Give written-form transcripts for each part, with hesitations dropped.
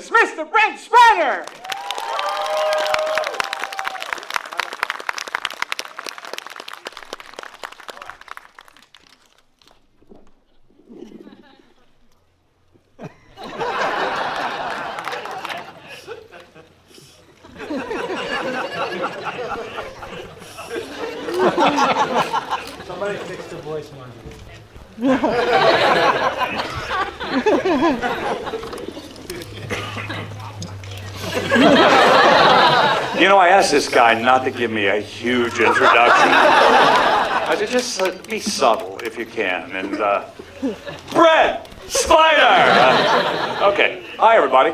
please, Mr. Brent Spanner. Somebody fix the voice one. You know, I asked this guy not to give me a huge introduction. I said, just be subtle if you can. And Brent Spider! Okay, hi everybody.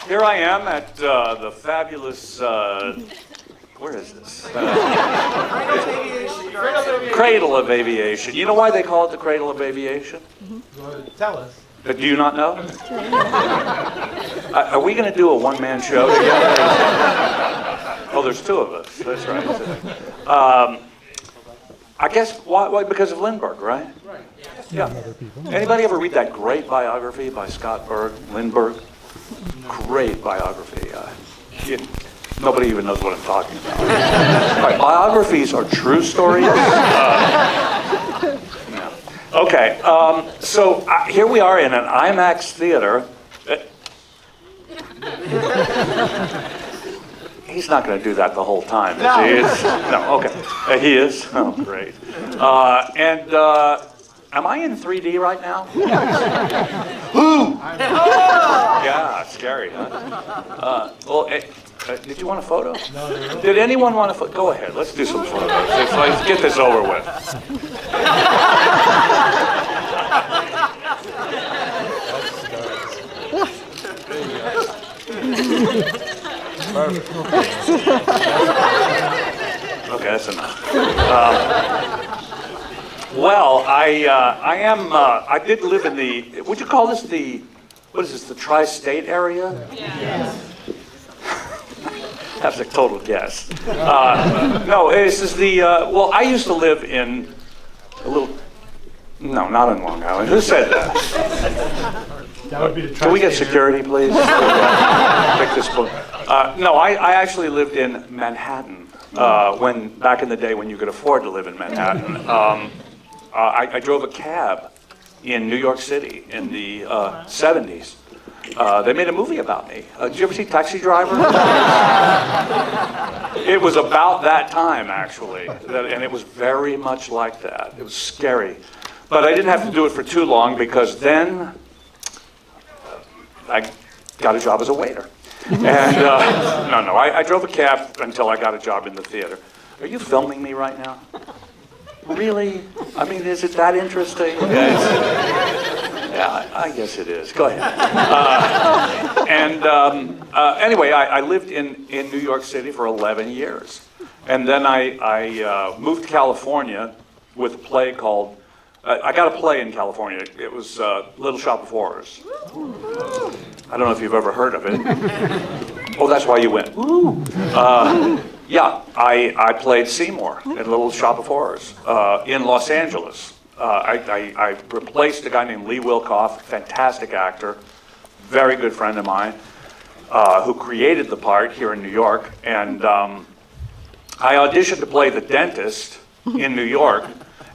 Here I am at the fabulous, where is this? Cradle of Aviation. You know why they call it the Cradle of Aviation? Well, tell us. Do you not know? Are we going to do a one-man show together? Oh, there's two of us. That's right. I guess, why? Because of Lindbergh, right? Right. Yeah. Anybody ever read that great biography by Scott Lindbergh? Great biography. Nobody even knows what I'm talking about. Right, biographies are true stories. Yeah. Okay, so here we are in an IMAX theater. He's not going to do that the whole time, is he? No, okay. He is? Oh, great. Am I in 3D right now? Who? Yeah, scary, huh? Did you want a photo? No. Did anyone want a photo? Go ahead, let's do some photos. Let's get this over with. Okay, that's enough. Well, I did live in the, would you call this what is this, the tri-state area? Yeah. That's a total guess. No, this is well, I used to live in no, not in Long Island. Who said that? That would be the Can we get security, please? Pick this book. No, I actually lived in Manhattan back in the day when you could afford to live in Manhattan. I drove a cab in New York City in the 70s. They made a movie about me. Did you ever see Taxi Driver? It was about that time, actually, and it was very much like that. It was scary. But I didn't have to do it for too long because then I got a job as a waiter. And I drove a cab until I got a job in the theater. Are you filming me right now? Really? I mean, is it that interesting? Yeah, I guess it is. Go ahead. Anyway, I lived in New York City for 11 years. And then I moved to California with a play called, I got a play in California. It was Little Shop of Horrors. I don't know if you've ever heard of it. Oh, that's why you went, ooh. Yeah, I played Seymour in Little Shop of Horrors in Los Angeles. I replaced a guy named Lee Wilkoff, fantastic actor, very good friend of mine, who created the part here in New York. And I auditioned to play the dentist in New York.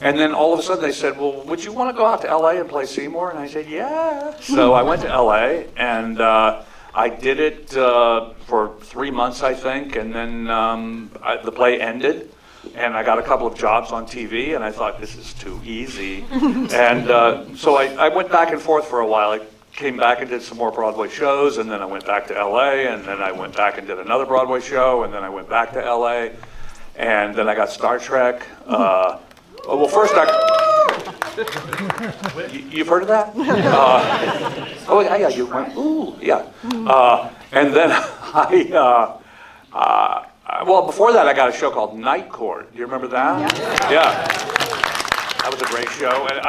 And then all of a sudden they said, well, would you want to go out to LA and play Seymour? And I said, yeah. So I went to LA and I did it for 3 months, I think. And then the play ended. And I got a couple of jobs on TV, and I thought, this is too easy. And so I went back and forth for a while. I came back and did some more Broadway shows, and then I went back to LA, and then I went back and did another Broadway show, and then I went back to LA, and then I got Star Trek. Well, first you've heard of that? Oh, yeah, you went, ooh, yeah. And then well, before that, I got a show called Night Court. Do you remember that? Yeah. That was a great show. And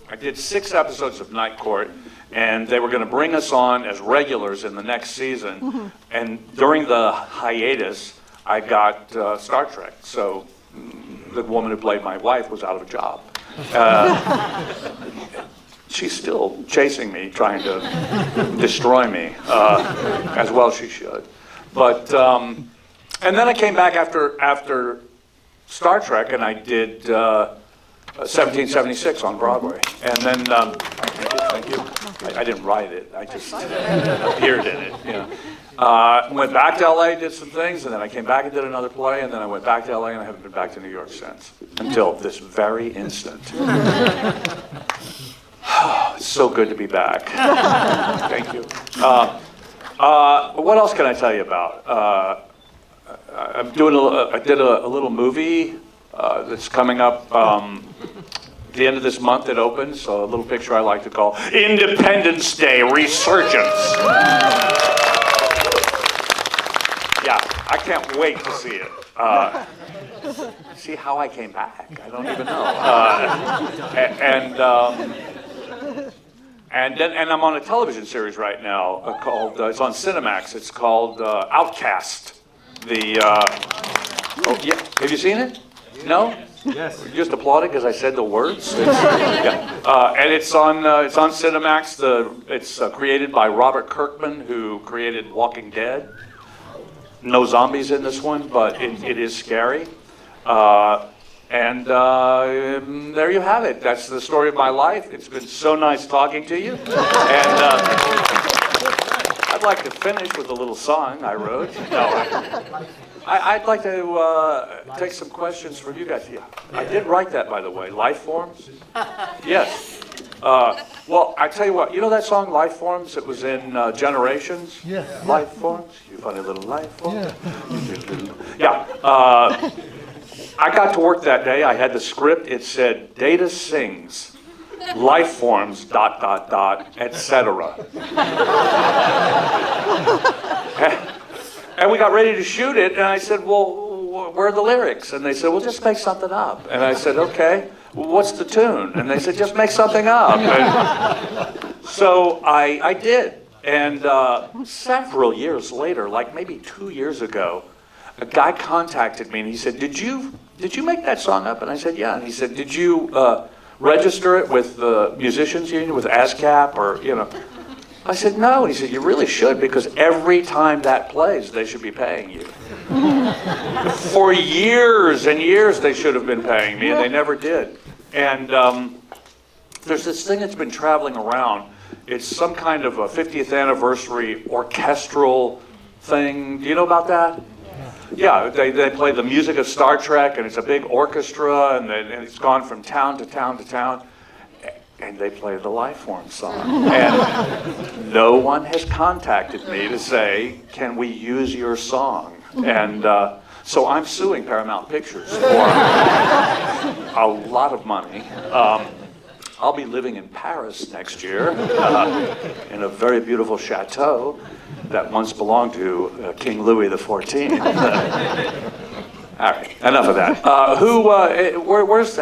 I did 6 episodes of Night Court, and they were going to bring us on as regulars in the next season. And during the hiatus, I got Star Trek. So the woman who played my wife was out of a job. she's still chasing me, trying to destroy me, as well she should. But and then I came back after Star Trek, and I did 1776 on Broadway, and then thank you. I didn't write it; I just appeared in it. You know. Went back to LA, did some things, and then I came back and did another play, and then I went back to LA, and I haven't been back to New York since, until this very instant. It's so good to be back. Thank you. What else can I tell you about? I'm doing I did a little movie that's coming up the end of this month. It opens, so a little picture I like to call Independence Day Resurgence. Yeah, I can't wait to see it. See how I came back? I don't even know. And I'm on a television series right now called, it's on Cinemax. It's called Outcast. Oh yeah, have you seen it? No? Yes. You just applauded because I said the words. And it's on Cinemax. It's created by Robert Kirkman, who created Walking Dead. No zombies in this one, but it is scary. And there you have it. That's the story of my life. It's been so nice talking to you. And I'd like to finish with a little song I wrote. No, I'd like to take some questions from you guys. Yeah, I did write that, by the way. Life Forms? Yes. Well, I tell you what, you know that song, Life Forms? It was in Generations? Yeah. Life Forms? You funny little life forms? Yeah. Yeah. I got to work that day. I had the script. It said, Data sings, life forms, ... etc. And we got ready to shoot it, and I said, well, where are the lyrics? And they said, well, just make something up. And I said, okay, well, what's the tune? And they said, just make something up. And so I did. And several years later, like maybe 2 years ago, a guy contacted me and he said, did you make that song up? And I said, yeah. And he said, did you register it with the Musicians Union, with ASCAP, or, you know? I said, no. And he said, you really should, because every time that plays, they should be paying you. For years and years, they should have been paying me, and they never did. And there's this thing that's been traveling around. It's some kind of a 50th anniversary orchestral thing. Do you know about that? Yeah, they play the music of Star Trek, and it's a big orchestra, and it's gone from town to town to town, and they play the Life Forms song. And no one has contacted me to say, can we use your song? And so I'm suing Paramount Pictures for a lot of money. I'll be living in Paris next year in a very beautiful chateau that once belonged to King Louis XIV. All right, enough of that.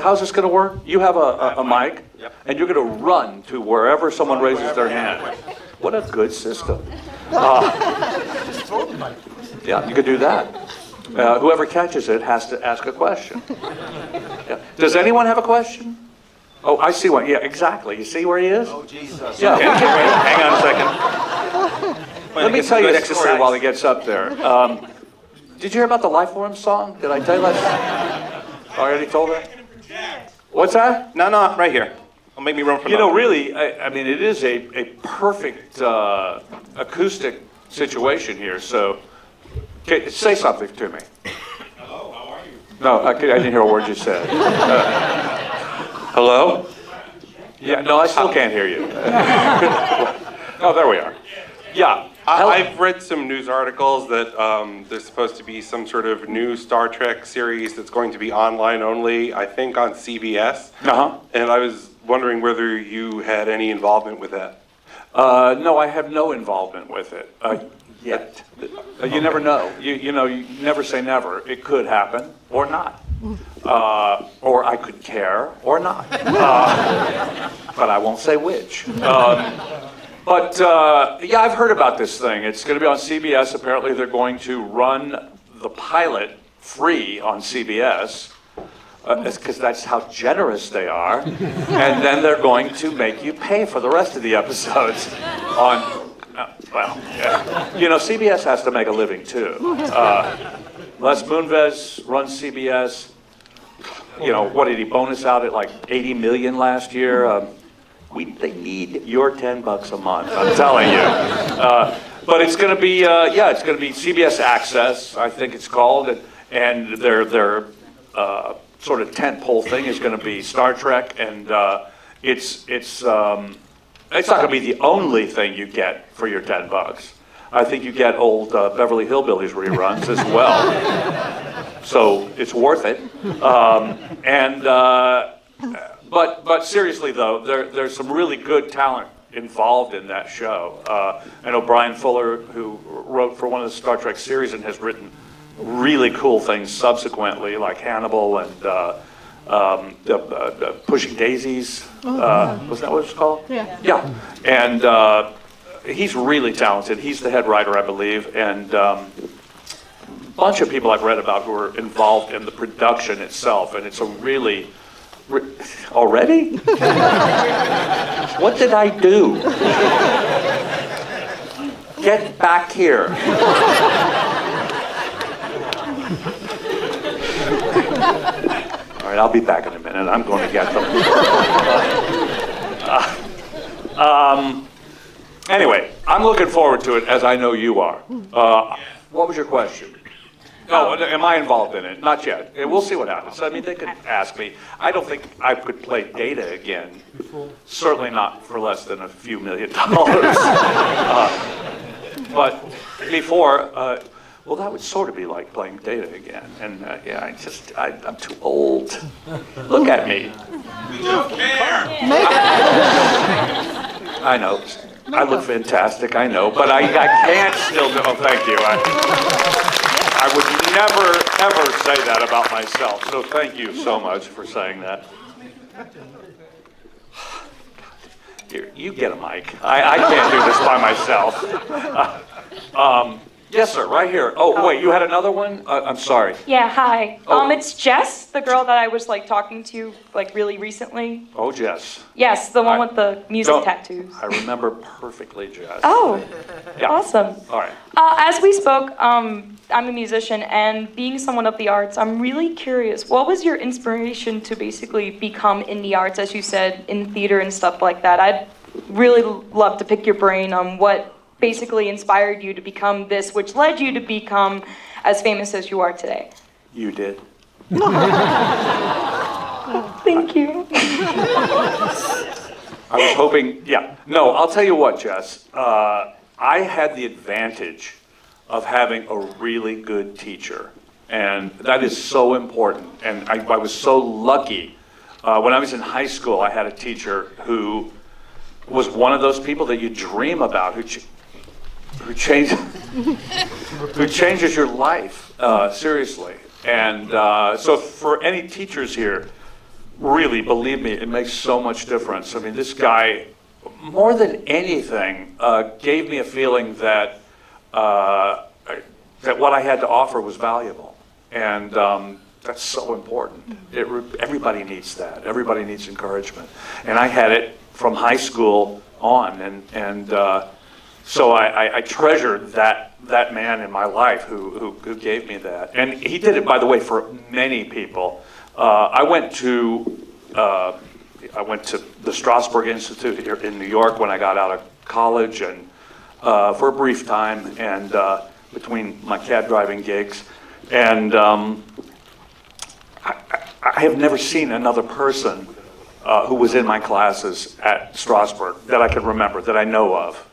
How's this going to work? You have a mic, Yep. and you're going to run to wherever someone raises their hand. What a good system. Just throw the mic. Yeah, you could do that. Whoever catches it has to ask a question. Yeah. Does anyone have a question? Oh, I see one. Yeah, exactly. You see where he is? Oh, Jesus. Yeah. Okay, wait, hang on a second. Let me tell you a story while he gets up there. Did you hear about the Life Forms song? Did I tell you that? I already told her? What's that? No, right here. Don't make me run from You know, really, I mean, it is a perfect acoustic situation here, so say something to me. Hello, how are you? No, I didn't hear a word you said. Hello? Yeah, no, I still can't hear you. Oh, there we are. Yeah. I've read some news articles that there's supposed to be some sort of new Star Trek series that's going to be online only, I think on CBS. Uh-huh. And I was wondering whether you had any involvement with that. No, I have no involvement with it yet. You never know. You know, you never say never. It could happen or not. Or I could care or not. But I won't say which. But yeah, I've heard about this thing. It's going to be on CBS. Apparently, they're going to run the pilot free on CBS. It's because that's how generous they are. And then they're going to make you pay for the rest of the episodes on, CBS has to make a living too. Les Moonves runs CBS. What did he bonus out at like 80 million last year? They need your $10 a month, I'm telling you. But it's going to be, it's going to be CBS Access, I think it's called, and their sort of tentpole thing is going to be Star Trek, and it's not going to be the only thing you get for your $10. I think you get old Beverly Hillbillies reruns as well, so it's worth it. But seriously though, there's some really good talent involved in that show. I know Brian Fuller, who wrote for one of the Star Trek series and has written really cool things subsequently, like Hannibal and Pushing Daisies. Was that what it's called? Yeah. Yeah. And he's really talented. He's the head writer, I believe, and a bunch of people I've read about who are involved in the production itself, and it's a really... Already? What did I do? Get back here. All right, I'll be back in a minute. I'm going to get them. Anyway, I'm looking forward to it, as I know you are. What was your question? No, am I involved in it? Not yet. We'll see what happens. I mean, they could ask me. I don't think I could play Data again. Certainly not for less than a few $1 million. But before, that would sort of be like playing Data again. And I'm too old. Look at me. We don't care. I know. I look fantastic, I know. But I can't still do. Oh, thank you. I would never, ever say that about myself. So thank you so much for saying that. Here, you get a mic. I can't do this by myself. Yes, sir, right here. Oh, wait, you had another one? I'm sorry. Yeah, hi. Oh. It's Jess, the girl that I was talking to really recently. Oh, Jess. Yes, the one with the music tattoos. I remember perfectly, Jess. Oh, Yeah. awesome. All right. As we spoke, I'm a musician, and being someone of the arts, I'm really curious. What was your inspiration to basically become in the arts, as you said, in theater and stuff like that? I'd really love to pick your brain on what basically inspired you to become this, which led you to become as famous as you are today. You did. Thank you. I was hoping, No, I'll tell you what, Jess. I had the advantage of having a really good teacher. And that is so important. And I was so lucky. When I was in high school, I had a teacher who was one of those people that you dream about, who changes your life, seriously. And so for any teachers here, really, believe me, it makes so much difference. I mean, this guy, more than anything, gave me a feeling that what I had to offer was valuable. And that's so important. Everybody needs that. Everybody needs encouragement. And I had it from high school on. And so I treasured that man in my life who gave me that. And he did it, by the way, for many people. I went to the Strasberg Institute here in New York when I got out of college, and for a brief time, and between my cab driving gigs. And I have never seen another person who was in my classes at Strasberg that I can remember, that I know of.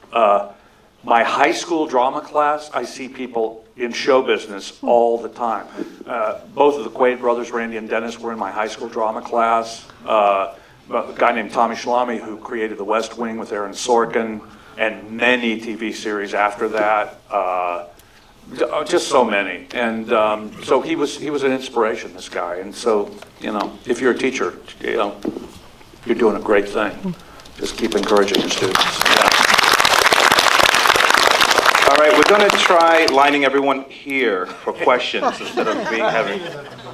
My high school drama class, I see people in show business all the time. Both of the Quaid brothers, Randy and Dennis, were in my high school drama class. A guy named Tommy Schlamme, who created The West Wing with Aaron Sorkin, and many TV series after that. Just so many. And so he was an inspiration, this guy. And so, if you're a teacher, you're doing a great thing. Just keep encouraging your students. Yeah. All right, we're gonna try lining everyone here for questions instead of having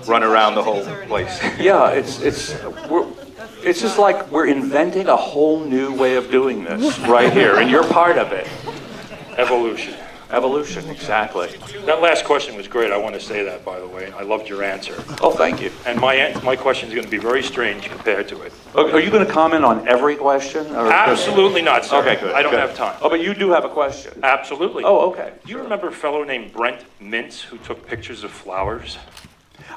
run around the whole place. Yeah, it's just like we're inventing a whole new way of doing this right here, and you're part of it. Evolution. Evolution, exactly. That last question was great. I want to say that, by the way. I loved your answer. Oh, thank you. And my question is going to be very strange compared to it. Are you going to comment on every question? Or Absolutely not, sir. Okay, good. I don't good. have time. Oh, but you do have a question. Absolutely. Oh, okay. Do you remember a fellow named Brent Mintz who took pictures of flowers?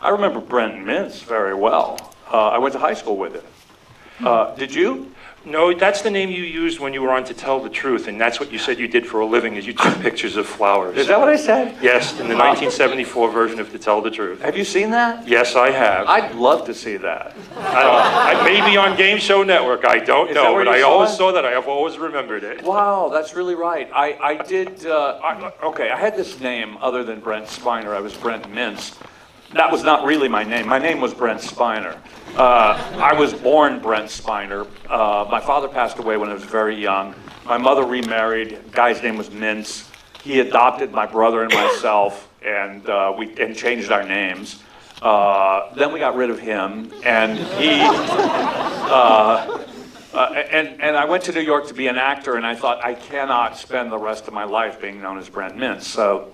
I remember Brent Mintz very well. I went to high school with him. Did you? No, that's the name you used when you were on To Tell the Truth, and that's what you said you did for a living, is you took pictures of flowers. Is that what I said? Yes, in the 1974 version of To Tell the Truth. Have you seen that? Yes, I have. I'd love to see that. I may be on Game Show Network, I don't Is that know, where but you I saw always it? saw that. I have always remembered it. Wow, that's really right. I did, okay, I had this name other than Brent Spiner. I was Brent Mintz. That was not really my name. My name was Brent Spiner. I was born Brent Spiner. My father passed away when I was very young. My mother remarried. The guy's name was Mintz. He adopted my brother and myself, and we changed our names. Then we got rid of him, and he and I went to New York to be an actor, and I thought I cannot spend the rest of my life being known as Brent Mintz. So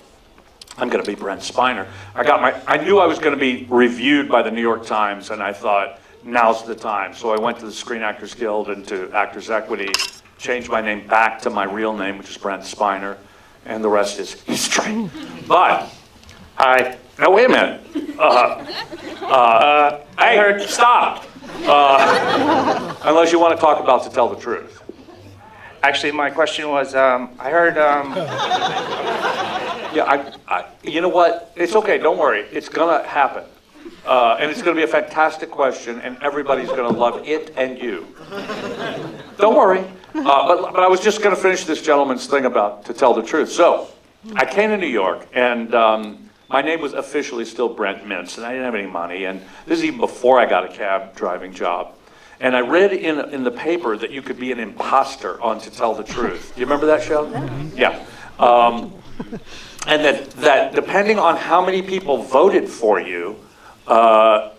I'm going to be Brent Spiner. I knew I was going to be reviewed by the New York Times, and I thought, now's the time. So I went to the Screen Actors Guild and to Actors Equity, changed my name back to my real name, which is Brent Spiner, and the rest is history. But, now wait a minute. Hey, stop. Unless you want to talk about To Tell the Truth. Actually, my question was, I heard, Yeah, you know what? It's okay, don't worry. It's gonna happen. And it's gonna be a fantastic question, and everybody's gonna love it and you. Don't worry. But I was just gonna finish this gentleman's thing about To Tell the Truth. So, I came to New York, and my name was officially still Brent Mintz, and I didn't have any money, and this is even before I got a cab driving job. And I read in the paper that you could be an imposter on To Tell the Truth. Do you remember that show? Yeah. And that depending on how many people voted for you,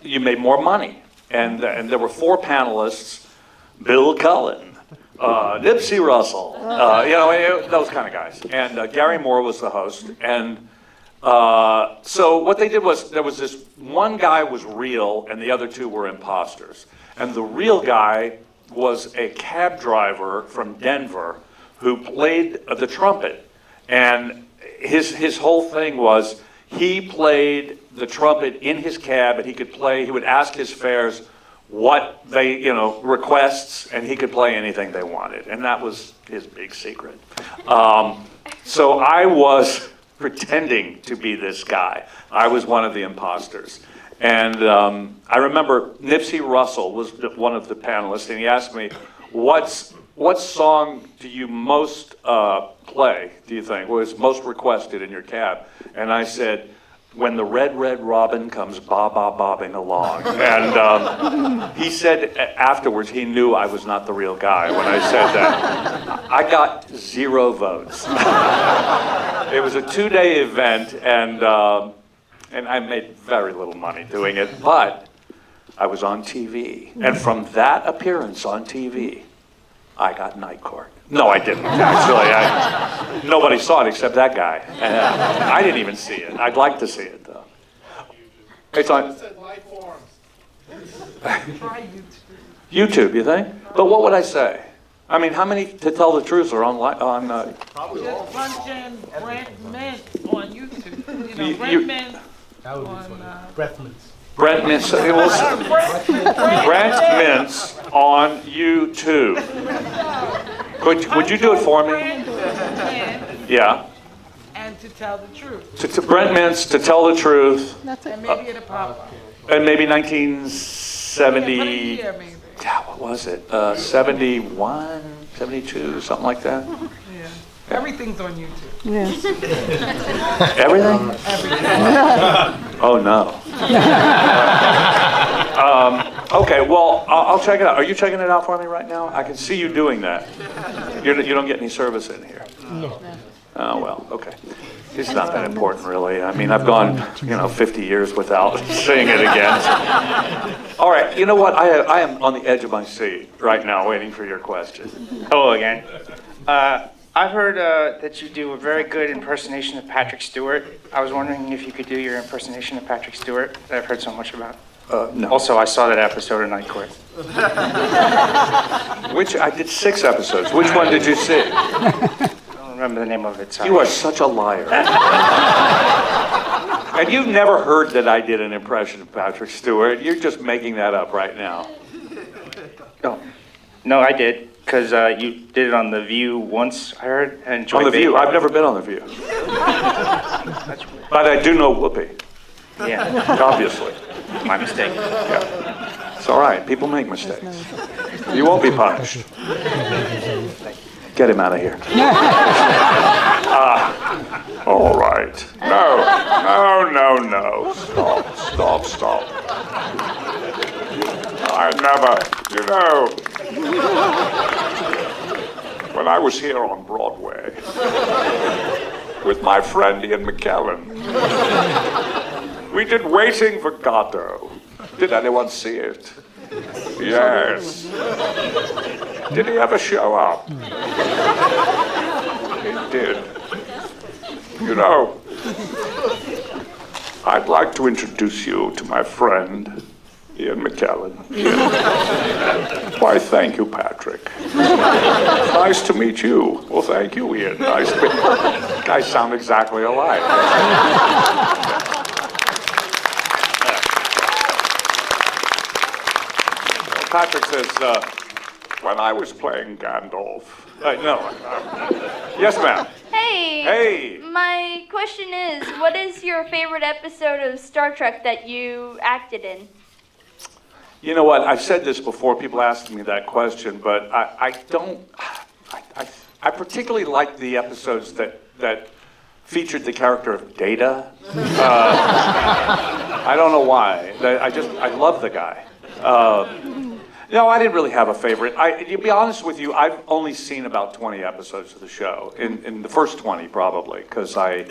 you made more money. And there were 4 panelists: Bill Cullen, Nipsey Russell, those kind of guys. And Gary Moore was the host. And so what they did was, there was this one guy was real, and the other 2 were imposters. And the real guy was a cab driver from Denver who played the trumpet. And his whole thing was, he played the trumpet in his cab, and he would ask his fares what they, requests, and he could play anything they wanted. And that was his big secret. So I was pretending to be this guy. I was one of the imposters. And I remember Nipsey Russell was one of the panelists, and he asked me, what song do you most play, do you think, was most requested in your cab? And I said, When the Red, Red Robin Comes Bobbing Along. And he said afterwards he knew I was not the real guy when I said that. I got 0 votes. It was a 2-day event, and I made very little money doing it, but I was on TV. And from that appearance on TV, I got night court. No, I didn't, actually. Nobody saw it except that guy. And, I didn't even see it. I'd like to see it, though. It's on YouTube, you think? But what would I say? I mean, how many, to tell the truth, are on Just punch in Brent Mintz on YouTube. You- Brent Mintz That would be on, funny. Breath mints. Brent Mintz? It was Brent Mintz on YouTube. Would you do it for me? Brent Mintz Yeah. and To Tell the Truth. To Brent Mintz, To Tell the Truth, And maybe it'll pop up. and maybe Yeah, put a 1970. year maybe. Yeah, what was it? 71, 72, something like that. Yeah. Everything's on YouTube. Everything? Oh, no. Okay, well, I'll check it out. Are you checking it out for me right now? I can see you doing that. You don't get any service in here. No. Oh, well, okay. It's not that important, really. I mean, I've gone, 50 years without seeing it again. All right, you know what? I am on the edge of my seat right now waiting for your question. Hello again. I've heard that you do a very good impersonation of Patrick Stewart. I was wondering if you could do your impersonation of Patrick Stewart that I've heard so much about. No. Also, I saw that episode of Night Court. I did 6 episodes. Which one did you see? I don't remember the name of it, sorry. You are such a liar. And you've never heard that I did an impression of Patrick Stewart. You're just making that up right now. No, I did, because you did it on The View once, I heard, and On The View? I've never been on The View. But I do know Whoopi, Yeah, obviously. my mistake. Yeah. It's all right. People make mistakes. You won't be punished. Get him out of here. All right. No. Stop. I never, when I was here on Broadway with my friend Ian McKellen, we did Waiting for Godot. Did anyone see it? Yes. Did he ever show up? He did. I'd like to introduce you to my friend, Ian McKellen. Why, thank you, Patrick. Nice to meet you. Well, thank you, Ian. Nice to meet you. You guys sound exactly alike. Patrick says, when I was playing Gandalf. Yes, ma'am. Hey. Hey. My question is, what is your favorite episode of Star Trek that you acted in? You know what? I've said this before. People ask me that question, but I particularly like the episodes that featured the character of Data. I don't know why. I love the guy. No, I didn't really have a favorite. To be honest with you, I've only seen about 20 episodes of the show. In the first 20, probably, because I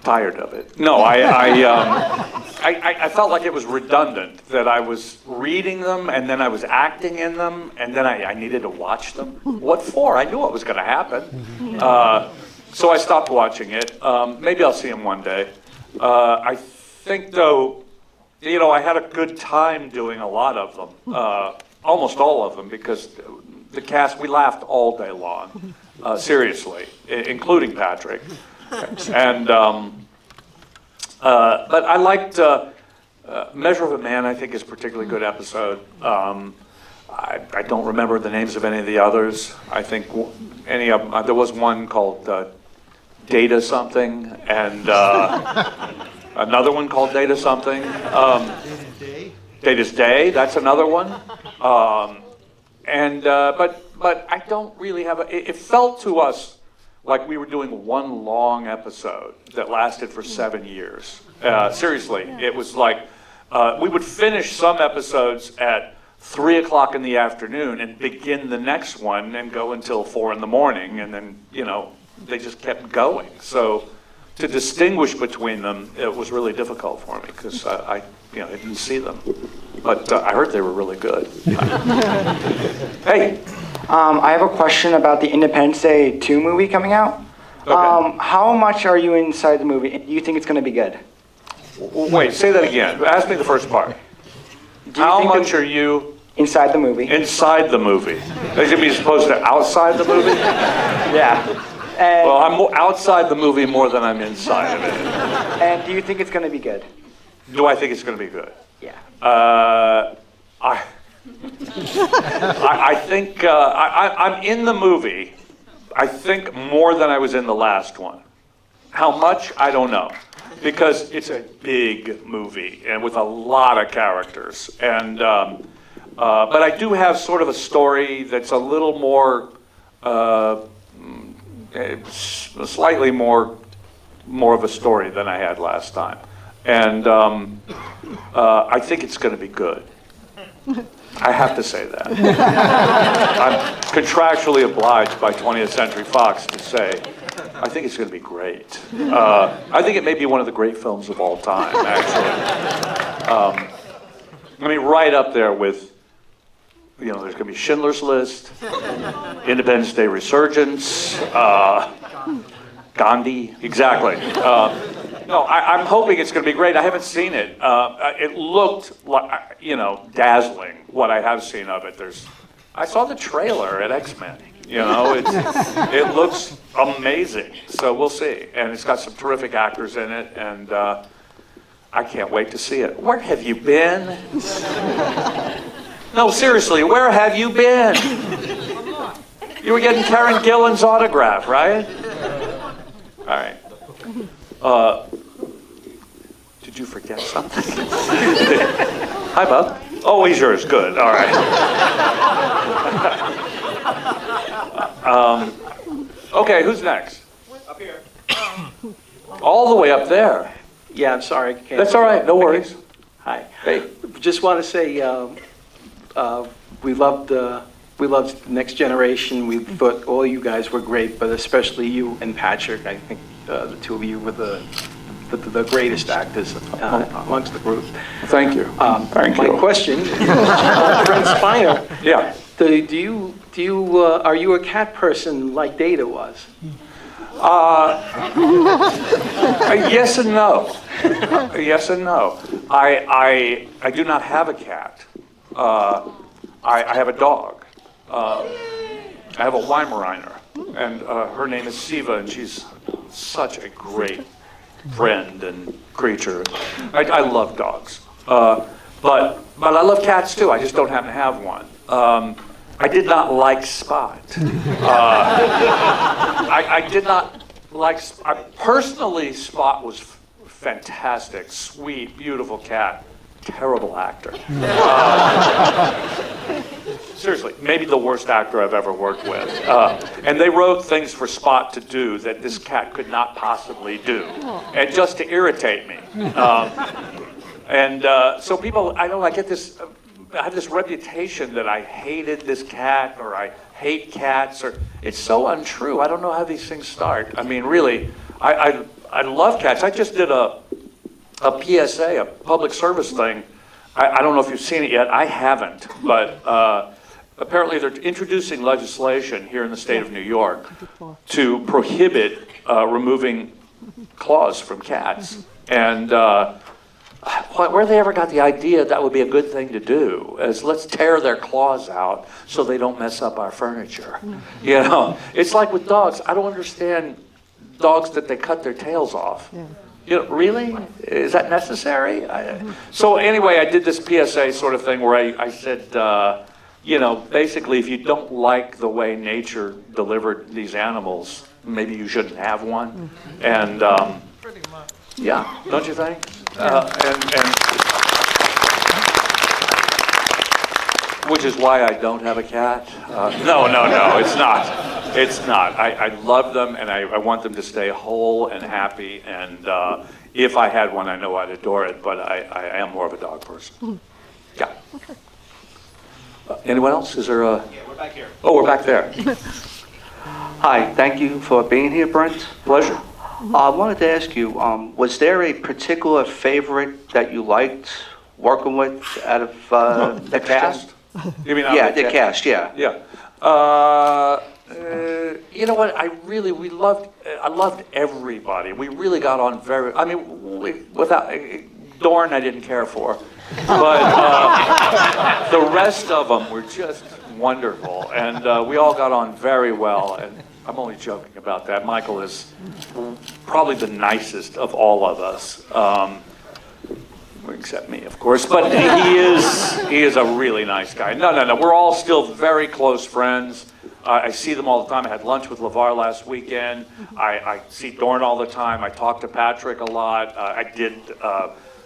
tired of it. No, I felt like it was redundant, that I was reading them, and then I was acting in them, and then I needed to watch them. What for? I knew what was going to happen. So I stopped watching it. Maybe I'll see him one day. I think, though, I had a good time doing a lot of them. Almost all of them, because the cast, we laughed all day long, seriously, including Patrick. And but I liked Measure of a Man. I think is a particularly good episode. I don't remember the names of any of the others. I think any of them. There was one called Data something, and another one called Data something. Data's Day. That's another one. But I don't really have it felt to us like we were doing one long episode that lasted for 7 years. Seriously, it was like we would finish some episodes at 3 o'clock in the afternoon and begin the next one and go until 4 in the morning, and then they just kept going. So to distinguish between them, it was really difficult for me because I didn't see them. But I heard they were really good. Hey. I have a question about the Independence Day 2 movie coming out. Okay. How much are you inside the movie? Do you think it's going to be good? Wait, say that again. Ask me the first part. How much are you inside the movie? Inside the movie. Is it supposed to outside the movie? Yeah. And, Well, I'm outside the movie more than I'm inside of it. and do you think it's going to be good? Do I think it's going to be good? Yeah. I think I'm in the movie, I think, more than I was in the last one. How much? I don't know. Because it's a big movie and with a lot of characters. And but I do have sort of a story that's a little more, slightly more of a story than I had last time. And I think it's going to be good. I have to say that. I'm contractually obliged by 20th Century Fox to say I think it's going to be great. I think it may be one of the great films of all time, actually. I mean, right up there with, there's going to be Schindler's List, Independence Day Resurgence, Gandhi, exactly. No, I'm hoping it's going to be great. I haven't seen it. It looked like, dazzling, what I have seen of it. I saw the trailer at X-Men. It looks amazing. So we'll see. And it's got some terrific actors in it, and I can't wait to see it. Where have you been? No, seriously, where have you been? You were getting Karen Gillan's autograph, right? All right. Did you forget something? Hi, Bob. Always yours. Good. All right. Okay, who's next? Up here. All the way up there. Yeah, I'm sorry. That's all right. No worries. Hi. Hey. Just want to say we loved Next Generation. We thought all you guys were great, but especially you and Patrick. I think the two of you were the greatest actors amongst the group. Thank you. Thank you. My question, Brent Spiner. Yeah. Are you a cat person like Data was? Yes and no. Yes and no. I do not have a cat. I have a dog. I have a Weimaraner, and her name is Siva, and she's such a great friend and creature. I love dogs, but I love cats too. I just don't happen to have one. I did not like Spot. I did not like. Personally, Spot was fantastic, sweet, beautiful cat. Terrible actor. Seriously, maybe the worst actor I've ever worked with. And they wrote things for Spot to do that this cat could not possibly do, and just to irritate me. So people, I have this reputation that I hated this cat, or I hate cats, or it's so untrue. I don't know how these things start. I mean, really, I love cats. I just did a PSA, a public service thing. I don't know if you've seen it yet. I haven't, but apparently they're introducing legislation here in the state of New York to prohibit removing claws from cats. And where they ever got the idea that would be a good thing to do is let's tear their claws out so they don't mess up our furniture. It's like with dogs. I don't understand dogs that they cut their tails off. Really? Is that necessary? So anyway, I did this PSA sort of thing where I said, basically, if you don't like the way nature delivered these animals, maybe you shouldn't have one. And yeah, don't you think? Which is why I don't have a cat. No, it's not. It's not. I love them, and I want them to stay whole and happy. And if I had one, I know I'd adore it, but I am more of a dog person. Yeah. Anyone else? Is there a... Yeah, we're back here. Oh, we're back there. Hi, thank you for being here, Brent. Pleasure. I wanted to ask you, was there a particular favorite that you liked working with out of The cast? You mean Yeah, the cast, yeah. Yeah. You know what? I loved everybody. We really got on very. I mean, without Dorn, I didn't care for, but the rest of them were just wonderful, and we all got on very well. And I'm only joking about that. Michael is probably the nicest of all of us. Except me, of course, but he is a really nice guy. No, we're all still very close friends. I see them all the time. I had lunch with LeVar last weekend. I see Dorn all the time. I talk to Patrick a lot. I did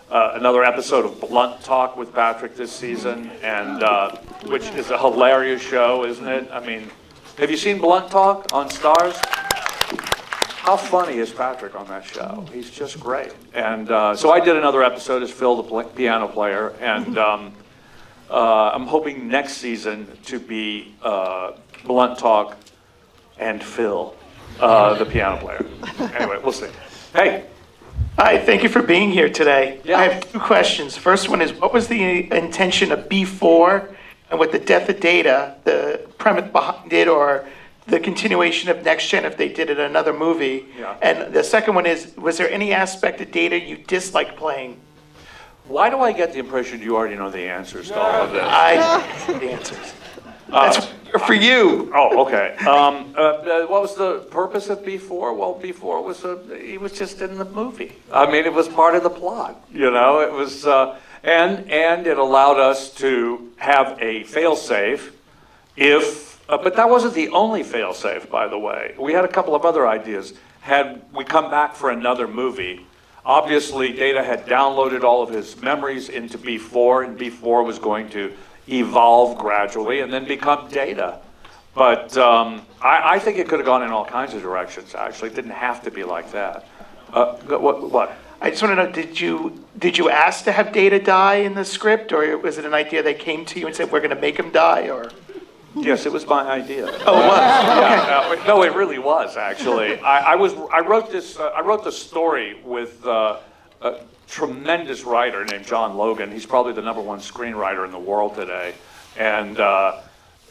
another episode of Blunt Talk with Patrick this season, and which is a hilarious show, isn't it? I mean, have you seen Blunt Talk on Starz? How funny is Patrick on that show? He's just great. And so I did another episode as Phil, the piano player, and I'm hoping next season to be Blunt Talk and Phil. the piano player. Anyway, we'll see. Hey, Hi, thank you for being here today. Yeah. I have two questions. First one is, what was the intention of B4, and with the death of Data, the premise behind it, or the continuation of Next Gen if they did it in another movie? Yeah. And the second one is, was there any aspect of Data you disliked playing? why do I get the impression you already know the answers to all of this? The answers. That's for you. Oh, okay. What was the purpose of B4? Well, B4 was he was just in the movie. I mean, it was part of the plot. You know, it was, and it allowed us to have a fail-safe if. But that wasn't the only fail-safe, by the way. We had a couple of other ideas. Had we come back for another movie, obviously Data had downloaded all of his memories into B4, and B4 was going to evolve gradually and then become Data. But I think it could have gone in all kinds of directions, actually. It didn't have to be like that. What? I just want to know, did you ask to have Data die in the script, or was it an idea that came to you and said, we're going to make him die, or? Yes, it was my idea. Oh, it was? Yeah, no, it really was, actually. I wrote the story with a tremendous writer named John Logan. He's probably the #1 screenwriter in the world today. And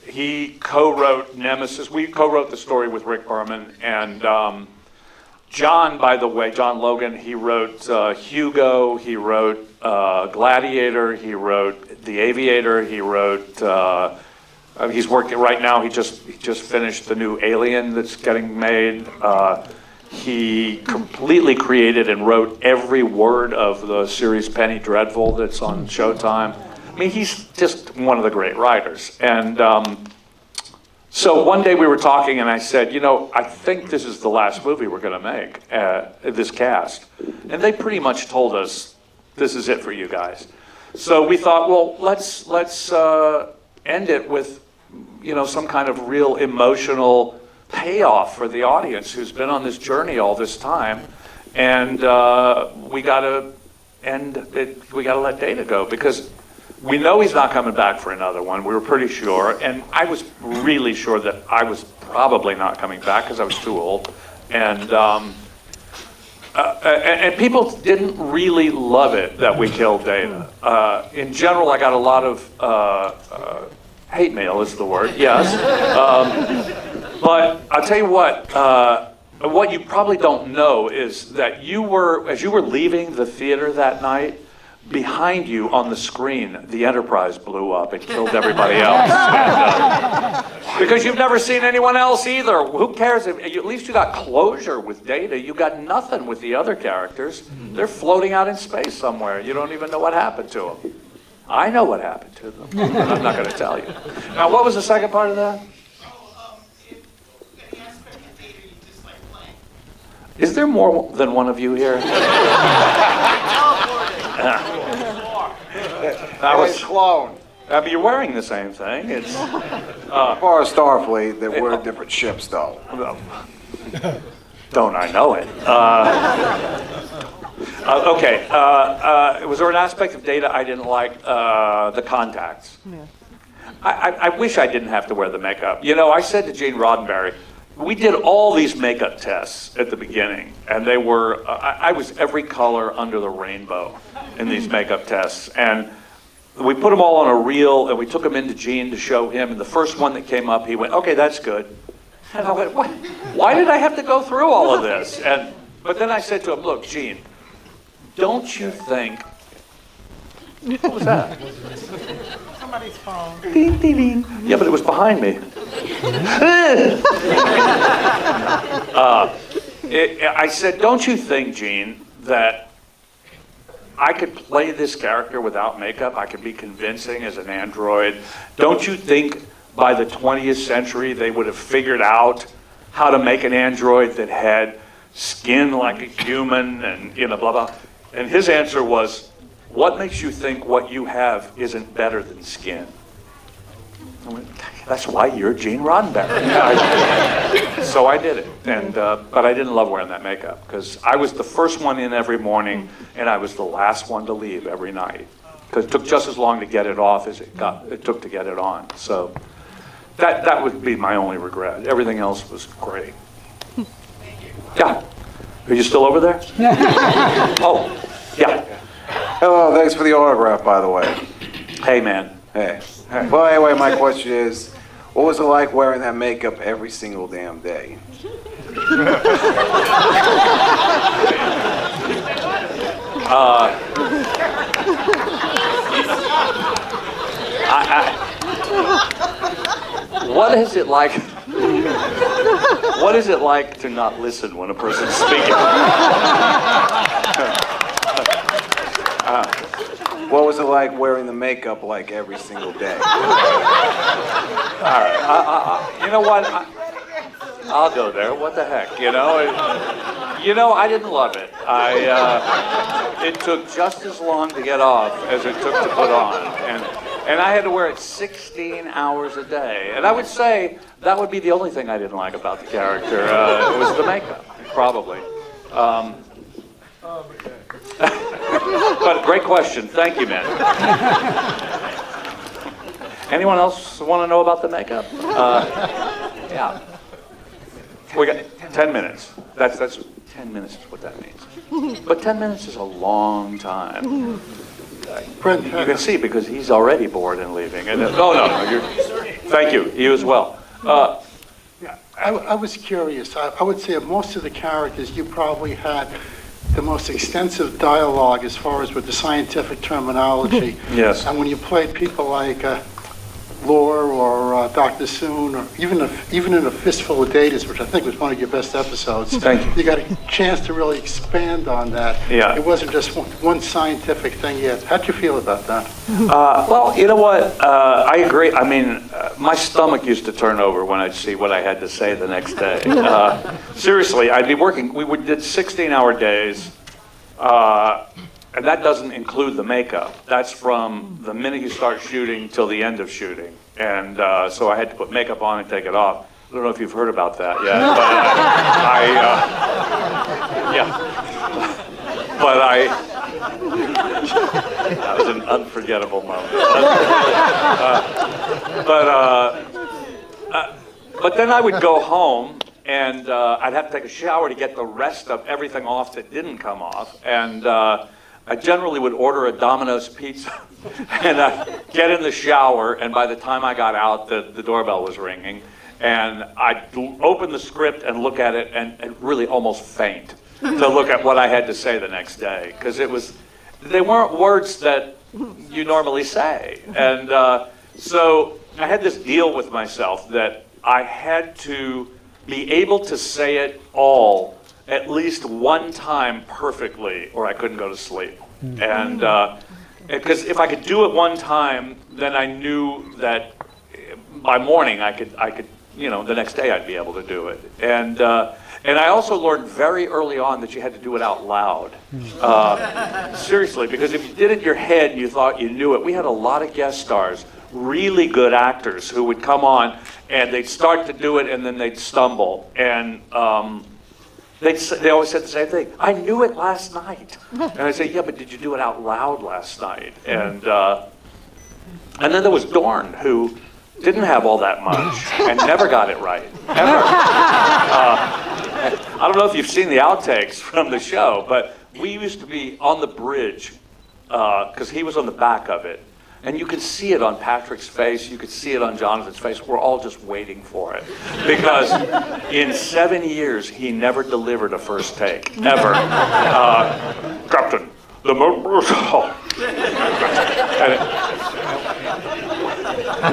he co-wrote Nemesis. We co-wrote the story with Rick Berman. And John, by the way, John Logan, he wrote Hugo, he wrote Gladiator, he wrote The Aviator, he wrote... he's working right now. He just finished the new Alien that's getting made. He completely created and wrote every word of the series Penny Dreadful that's on Showtime. I mean, he's just one of the great writers. And so one day we were talking, and I said, you know, I think this is the last movie we're going to make, this cast. And they pretty much told us, this is it for you guys. So we thought, well, let's end it with, you know, some kind of real emotional payoff for the audience who's been on this journey all this time, and we gotta end it. We gotta let Data go because we know he's not coming back for another one. We were pretty sure, and I was really sure that I was probably not coming back because I was too old, and people didn't really love it that we killed Data. In general, I got a lot of hate mail is the word, yes. But I'll tell you what you probably don't know is that as you were leaving the theater that night, behind you on the screen, the Enterprise blew up and killed everybody else. And, because you've never seen anyone else either. Who cares? At least you got closure with Data. You got nothing with the other characters. They're floating out in space somewhere. You don't even know what happened to them. I know what happened to them, but I'm not going to tell you. Now, what was the second part of that? Is there more than one of you here? I was clone. I mean, you're wearing the same thing. It's As far as Starfleet, they were different ships, though. Don't I know it? Okay. Was there an aspect of Data I didn't like? The contacts. Yeah. I wish I didn't have to wear the makeup. You know, I said to Gene Roddenberry, we did all these makeup tests at the beginning, and they were, I was every color under the rainbow in these makeup tests. And we put them all on a reel, and we took them into Gene to show him. And the first one that came up, he went, okay, that's good. And I went, what? Why did I have to go through all of this? But then I said to him, look, Gene, don't you think, what was that? Somebody's phone. Ding, ding, ding. Yeah, but it was behind me. I said, don't you think, Gene, that I could play this character without makeup? I could be convincing as an android. Don't you think by the 20th century they would have figured out how to make an android that had skin like a human and, you know, blah, blah. And his answer was, what makes you think what you have isn't better than skin? I went, that's why you're Gene Roddenberry. So I did it, but I didn't love wearing that makeup because I was the first one in every morning and I was the last one to leave every night because it took just as long to get it off as it took to get it on. So that would be my only regret. Everything else was great. Yeah. Are you still over there? Oh, yeah. Hello, thanks for the autograph, by the way. Hey, man. Hey. Well, anyway, my question is, what was it like wearing that makeup every single damn day? What is it like? What is it like to not listen when a person's speaking? What was it like wearing the makeup like every single day? All right. You know what? I'll go there. What the heck? You know, I didn't love it. It took just as long to get off as it took to put on, and I had to wear it 16 hours a day. And I would say that would be the only thing I didn't like about the character. It was the makeup, probably. But great question. Thank you, man. Anyone else want to know about the makeup? Yeah. We got 10 minutes. That's 10 minutes is what that means. But 10 minutes is a long time. Brent, You can see because he's already bored and leaving. And thank you. You as well. I was curious. I would say of most of the characters, you probably had the most extensive dialogue as far as with the scientific terminology. Yes. And when you played people like Lore or Dr. Soon, or even in A Fistful of Datas, which I think was one of your best episodes, Thank you. you got a chance to really expand on that. Yeah. It wasn't just one scientific thing yet. How'd you feel about that? Well, you know what? I agree. I mean, my stomach used to turn over when I'd see what I had to say the next day. Seriously, I'd be working. We did 16-hour days, and that doesn't include the makeup. That's from the minute you start shooting till the end of shooting. And so I had to put makeup on and take it off. I don't know if you've heard about that yet, but that was an unforgettable moment. But then I would go home and I'd have to take a shower to get the rest of everything off that didn't come off. And I generally would order a Domino's pizza and I'd get in the shower, and by the time I got out, the doorbell was ringing. And I'd open the script and look at it and really almost faint to look at what I had to say the next day. Because they weren't words that you normally say. And so I had this deal with myself that I had to be able to say it all at least one time perfectly, or I couldn't go to sleep. And because if I could do it one time, then I knew that by morning I could, the next day I'd be able to do it. And I also learned very early on that you had to do it out loud. Seriously, because if you did it in your head and you thought you knew it, we had a lot of guest stars, really good actors who would come on and they'd start to do it and then they'd stumble. And they always said the same thing. I knew it last night. And I'd say, yeah, but did you do it out loud last night? And then there was Dorn, who didn't have all that much and never got it right, ever. I don't know if you've seen the outtakes from the show, but we used to be on the bridge because he was on the back of it. And you could see it on Patrick's face, you could see it on Jonathan's face. We're all just waiting for it. Because in 7 years, he never delivered a first take, ever. Captain, the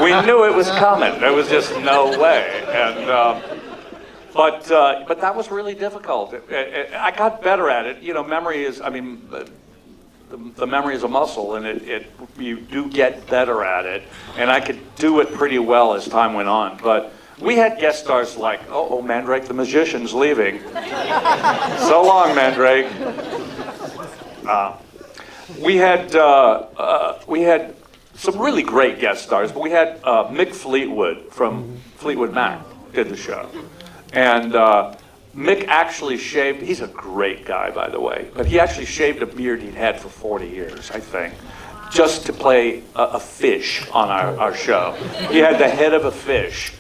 we knew it was coming. There was just no way. And but that was really difficult. I got better at it. You know, memory is, the memory is a muscle, and you do get better at it. And I could do it pretty well as time went on. But we had guest stars like, oh, Mandrake the magician's leaving. So long, Mandrake. We had some really great guest stars, but we had Mick Fleetwood from Fleetwood Mac did the show. And Mick actually shaved, he's a great guy, by the way, but he actually shaved a beard he'd had for 40 years, I think, just to play a fish on our show. He had the head of a fish.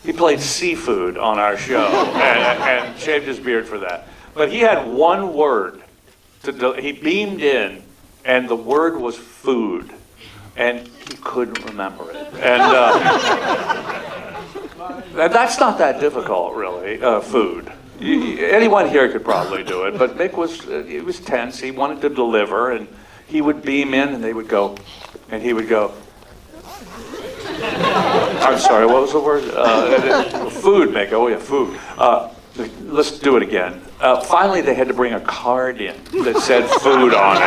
He played seafood on our show and shaved his beard for that. But he had one word. He beamed in, and the word was food. And he couldn't remember it. And that's not that difficult, really, food. Anyone here could probably do it, but Mick he was tense. He wanted to deliver, and he would beam in, and they would go, and he would go, I'm sorry, what was the word? Food, Mick. Oh, yeah, food. Let's do it again. Finally, they had to bring a card in that said food on it.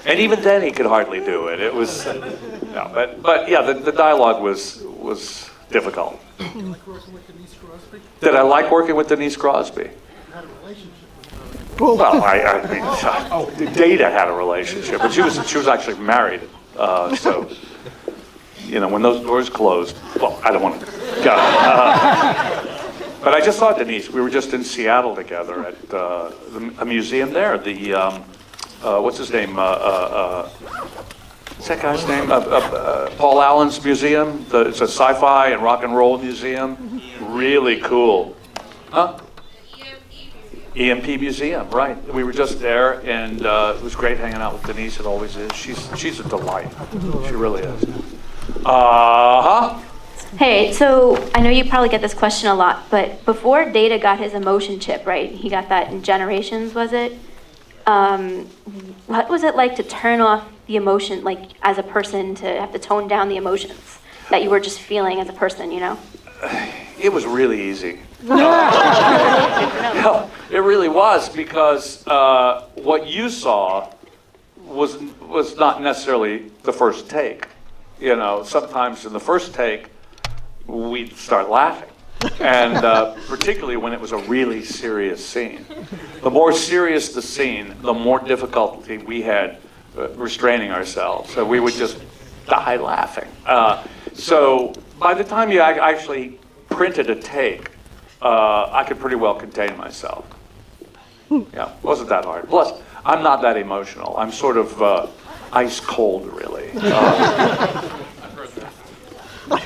And even then, he could hardly do it. It was, no, but yeah, the dialogue was difficult. Did I like working with Denise Crosby? Well, I mean, Data had a relationship, but she was actually married. So, you know, when those doors closed, well, I don't want to go. But I just saw Denise. We were just in Seattle together at a museum there. What's his name? What's that guy's name? Paul Allen's museum. It's a sci-fi and rock and roll museum. Really cool. Huh? EMP Museum, right. We were just there, and it was great hanging out with Denise. It always is. She's a delight. She really is. Hey, so I know you probably get this question a lot, but before Data got his emotion chip, right? He got that in Generations, was it? What was it like to turn off the emotion, like as a person, to have to tone down the emotions that you were just feeling as a person, you know? It was really easy. No, it really was, because what you saw was not necessarily the first take. You know, sometimes in the first take, we'd start laughing. And particularly when it was a really serious scene. The more serious the scene, the more difficulty we had restraining ourselves. So we would just die laughing. So by the time you actually printed a take, I could pretty well contain myself. Yeah, wasn't that hard. Plus, I'm not that emotional. I'm sort of ice cold, really.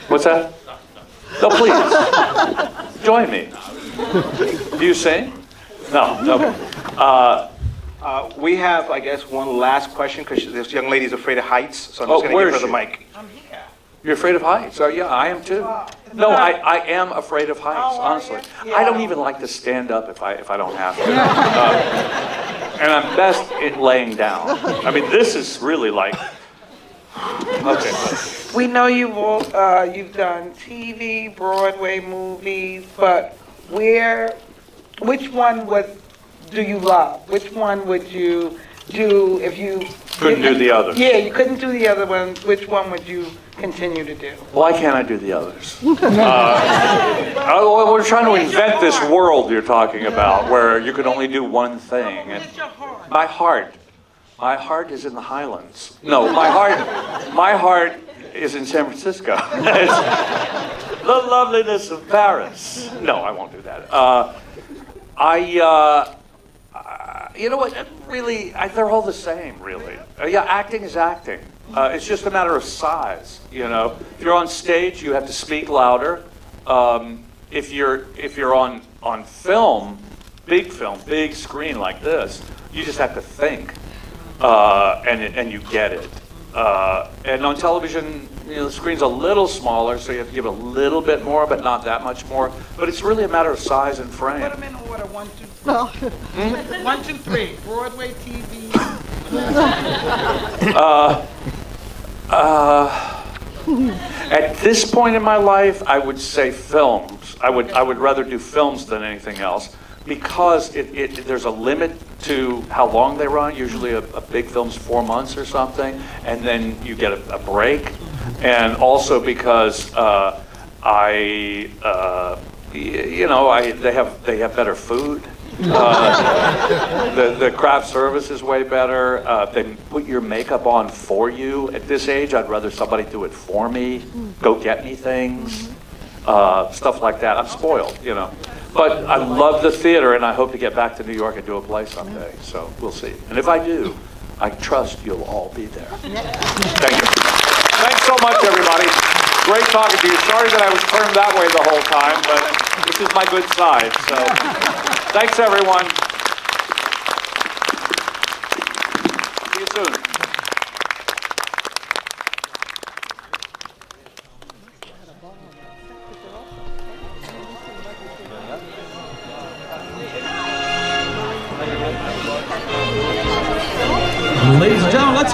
What's that? No, please. Join me. Do you sing? No. We have, I guess, one last question, because this young lady's afraid of heights, so I'm just going to give her the mic. You're afraid of heights? Oh, yeah, I am too. No, I am afraid of heights, honestly. I don't even like to stand up if I don't have to. And I'm best at laying down. I mean, this is really like, okay. We know you've done TV, Broadway movies, but which one do you love? Which one would you do if you couldn't do the others? Yeah, you couldn't do the other one. Which one would you continue to do? Why can't I do the others? We're trying to invent this world you're talking about, where you can only do one thing. And my heart is in the Highlands. No, my heart is in San Francisco. It's the loveliness of Paris. No, I won't do that. You know what? Really, they're all the same, really. Yeah, acting is acting. It's just a matter of size. You know, if you're on stage, you have to speak louder. If you're on film, big screen like this, you just have to think, and you get it. And on television, you know, the screen's a little smaller, so you have to give a little bit more, but not that much more. But it's really a matter of size and frame. Put them in order, 1, 2, 3. 1, 2, 3. Broadway, TV. At this point in my life, I would say films. I would rather do films than anything else, because there's a limit to how long they run. Usually a big film's 4 months or something, and then you get a break. And also because they have better food. The craft service is way better. They put your makeup on for you. At this age, I'd rather somebody do it for me, go get me things, stuff like that. I'm spoiled, you know. But I love the theater, and I hope to get back to New York and do a play someday. So we'll see. And if I do, I trust you'll all be there. Thank you. Thanks so much, everybody. Great talking to you. Sorry that I was turned that way the whole time, but this is my good side. So, thanks everyone. See you soon. Ladies and gentlemen, let's